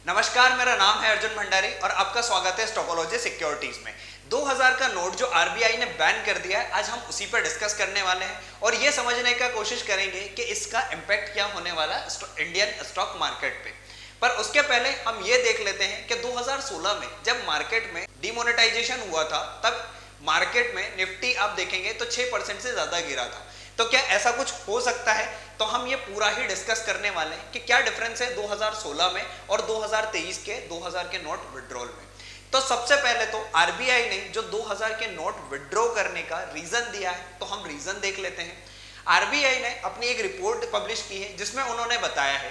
नमस्कार, मेरा नाम है अर्जुन भंडारी और आपका स्वागत है स्टॉकोलॉजी सिक्योरिटीज में। 2000 का नोट जो आरबीआई ने बैन कर दिया है, आज हम उसी पर डिस्कस करने वाले हैं और ये समझने का कोशिश करेंगे कि इसका इम्पैक्ट क्या होने वाला है इंडियन स्टॉक मार्केट पे। पर उसके पहले हम ये देख लेते हैं कि 2016 में जब मार्केट में डिमोनेटाइजेशन हुआ था, तब मार्केट में निफ्टी आप देखेंगे तो 6% से ज्यादा गिरा था। तो क्या ऐसा कुछ हो सकता है? तो हम ये पूरा ही डिस्कस करने वाले हैं कि क्या डिफरेंस है 2016 में और 2023 के 2000 के नोट विड्रॉल में। तो सबसे पहले तो आरबीआई ने जो 2000 के नोट विड्रॉ करने का रीजन दिया है, तो हम रीजन देख लेते हैं। आरबीआई ने अपनी एक रिपोर्ट पब्लिश की है जिसमें उन्होंने बताया है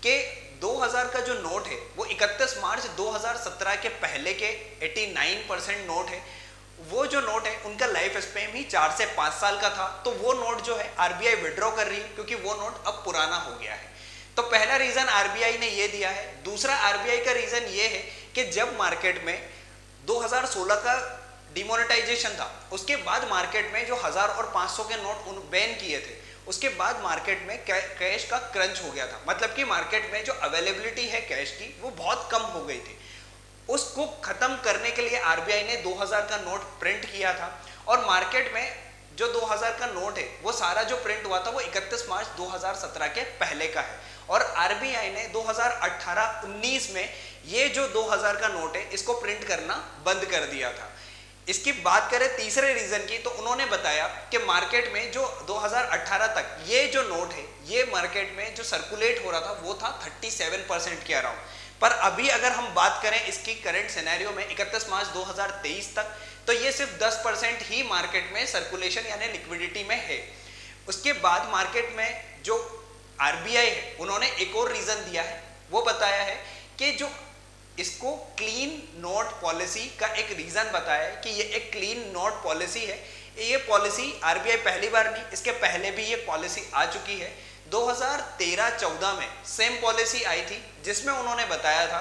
कि 2000 का जो नोट है वो 31 मार्च 2017 के पहले के 89% नोट है। वो जो नोट है उनका लाइफ स्पेन ही 4 से 5 साल का था, तो वो नोट जो है आरबीआई विड्रॉ कर रही है क्योंकि वो नोट अब पुराना हो गया है। तो पहला रीजन आरबीआई ने ये दिया है। दूसरा आरबीआई का रीजन ये है कि जब मार्केट में 2016 का डिमोनेटाइजेशन था, उसके बाद मार्केट में जो 1000 और 500 के नोट बैन किए थे, उसके बाद मार्केट में कैश का क्रंच हो गया था। मतलब कि मार्केट में जो अवेलेबिलिटी है कैश की वो बहुत कम हो गई थी। उसको खत्म करने के लिए आरबीआई ने 2000 का नोट प्रिंट किया था और मार्केट में जो 2000 का नोट है वो सारा जो प्रिंट हुआ था वो 31 मार्च 2017 के पहले का है। और आरबीआई ने 2018-19 में ये जो 2000 का नोट है इसको प्रिंट करना बंद कर दिया था। इसकी बात करें तीसरे रीजन की, तो उन्होंने बताया कि मार्केट में जो 2018 तक ये जो नोट है ये मार्केट में जो सर्कुलेट हो रहा था वो था 37% के अराउंड। पर अभी अगर हम बात करें इसकी करंट सिनेरियो में 31 मार्च 2023 तक, तो ये सिर्फ 10% ही मार्केट में सर्कुलेशन यानी लिक्विडिटी में है। उसके बाद मार्केट में जो आरबीआई है उन्होंने एक और रीजन दिया है, वो बताया है कि जो इसको क्लीन नोट पॉलिसी का एक रीजन बताया है कि ये एक क्लीन नोट पॉलिसी है। ये पॉलिसी आरबीआई पहली बार नहीं, इसके पहले भी ये पॉलिसी आ चुकी है। 2013-14 में सेम पॉलिसी आई थी जिसमें उन्होंने बताया था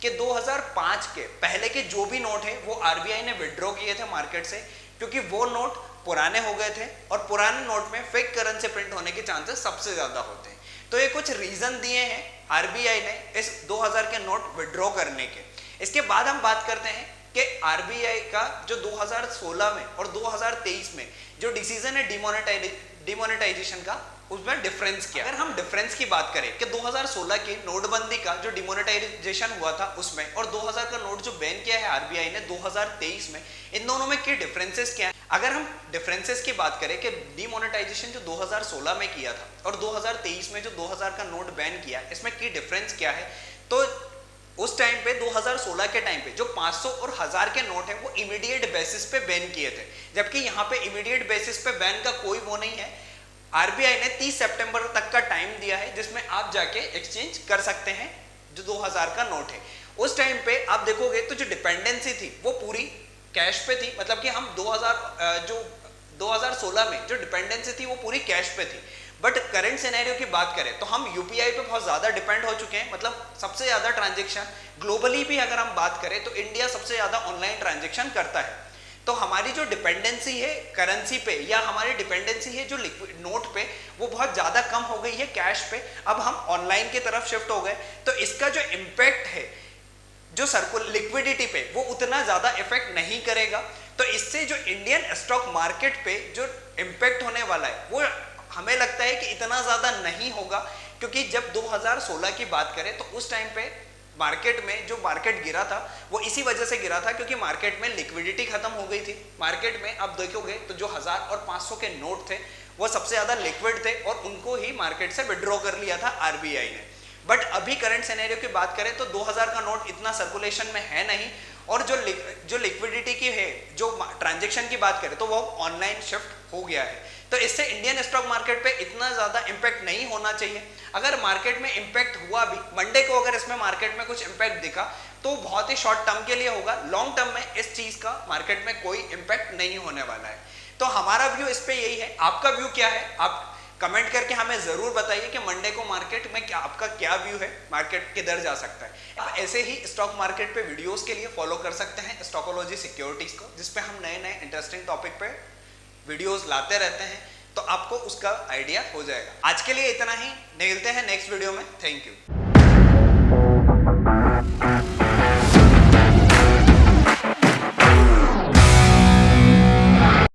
कि 2005 के पहले के जो भी नोट है वो आरबीआई ने विड्रॉ किए थे मार्केट से, क्योंकि वो नोट पुराने हो गए थे और पुराने नोट में फेक करेंसी प्रिंट होने के चांसेस सबसे ज्यादा होते हैं। तो ये कुछ रीजन दिए हैं आरबीआई ने इस 2000 के नोट विड्रॉ करने के। इसके बाद हम बात करते हैं कि आरबीआई का जो 2016 में और 2023 में जो डिसीजन है डिमोनेटाइजेशन का, उसमें डिफरेंस क्या। अगर हम डिफरेंस की बात करें कि 2016 की नोटबंदी का जो डिमोनेटाइजेशन हुआ था उसमें और 2000 का नोट जो बैन किया है आरबीआई ने 2023 में, इन दोनों में क्या डिफरेंसेस क्या है। अगर हम डिफरेंसेस की बात करें कि डिमोनेटाइजेशन जो 2016 में किया था और 2023 में जो 2000 का नोट बैन किया, इसमें की डिफरेंस क्या है। तो उस टाइम पे 2016 के टाइम पे जो 500 और 1000 के नोट है वो इमीडिएट बेसिस पे बैन किए थे, जबकि यहाँ पे इमीडिएट बेसिस पे बैन का कोई वो नहीं है। आरबीआई ने 30 सितंबर तक का टाइम दिया है जिसमें आप जाके एक्सचेंज कर सकते हैं जो 2000 का नोट है। उस टाइम पे आप देखोगे तो जो डिपेंडेंसी थी वो पूरी कैश पे थी। मतलब कि हम 2016 में जो डिपेंडेंसी थी वो पूरी कैश पे थी। बट करंट सिनेरियो की बात करें तो हम यूपीआई पे बहुत ज्यादा डिपेंड हो चुके हैं। मतलब सबसे ज्यादा ट्रांजेक्शन ग्लोबली भी अगर हम बात करें तो इंडिया सबसे ज्यादा ऑनलाइन ट्रांजेक्शन करता है। तो हमारी जो डिपेंडेंसी है करेंसी पे या हमारी डिपेंडेंसी है जो लिक्विड नोट पे वो बहुत ज़्यादा कम हो गई है कैश पे। अब हम ऑनलाइन की तरफ शिफ्ट हो गए, तो इसका जो इम्पैक्ट है जो लिक्विडिटी पे वो उतना ज़्यादा इफेक्ट नहीं करेगा। तो इससे जो इंडियन स्टॉक मार्केट पे जो इम्पैक्ट होने वाला है वो हमें लगता है कि इतना ज़्यादा नहीं होगा, क्योंकि जब 2016 की बात करें तो उस टाइम पे मार्केट में जो मार्केट गिरा था वो इसी वजह से गिरा था क्योंकि मार्केट में लिक्विडिटी खत्म हो गई थी। मार्केट में अब देखोगे तो जो 1000 और 500 के नोट थे वो सबसे ज्यादा लिक्विड थे और उनको ही मार्केट से विड्रॉ कर लिया था आरबीआई ने। बट अभी करंट सिनेरियो की बात करें तो 2000 का नोट इतना सर्कुलेशन में है नहीं, और जो लिक्विडिटी की है जो ट्रांजेक्शन की बात करें तो वो ऑनलाइन शिफ्ट हो गया है। तो इससे इंडियन स्टॉक मार्केट पे इतना ज्यादा इंपैक्ट नहीं होना चाहिए। अगर मार्केट में इंपैक्ट हुआ भी मंडे को, अगर इसमें मार्केट में कुछ इंपैक्ट दिखा तो बहुत ही शॉर्ट टर्म के लिए होगा। लॉन्ग टर्म में इस चीज का मार्केट में कोई इंपैक्ट नहीं होने वाला है। तो हमारा व्यू इस पे यही है। आपका व्यू क्या है? आप कमेंट करके हमें जरूर बताइए कि मंडे को मार्केट में आपका क्या व्यू है, मार्केट किधर जा सकता है। आप ऐसे ही स्टॉक मार्केट पे वीडियोस के लिए फॉलो कर सकते हैं स्टॉकोलॉजी सिक्योरिटीज को, जिसपे हम नए नए इंटरेस्टिंग टॉपिक पे वीडियोस लाते रहते हैं, तो आपको उसका आइडिया हो जाएगा। आज के लिए इतना ही, मिलते हैं नेक्स्ट वीडियो में। Thank you.